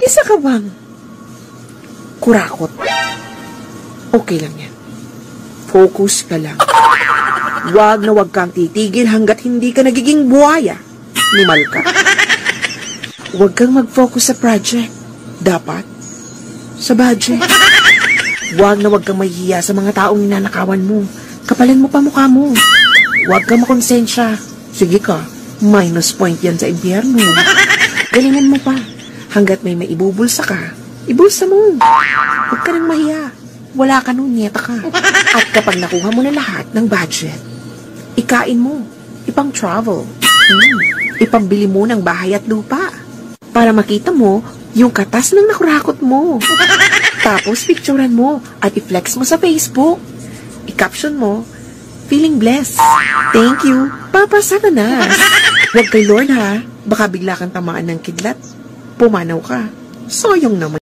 Isa ka bang kurakot? Okay lang yan. Focus ka lang. Wag na wag kang titigil hanggat hindi ka nagiging buhaya. Nimal ka. Wag kang mag-focus sa project. Dapat sa budget. Wag na wag kang mahihiya sa mga taong ninanakawan mo. Kapalan mo pa mukha mo. Wag kang makonsensya. Sige ka, minus point yan sa impyerno. Galingan mo pa. Hanggat may maibubulsa ka, ibulsa mo. Huwag ka nang mahiya. Wala ka nun, nieta ka. At kapag nakuha mo na lahat ng budget, ikain mo, ipang travel, ipambili mo ng bahay at lupa para makita mo yung katas ng nakurakot mo. Tapos picturean mo at i-flex mo sa Facebook. I-caption mo, feeling blessed. Thank you, Papa Satanas. Huwag kay Lord ha, baka bigla kang tamaan ng kidlat. Pumanaw ka. Sayang naman.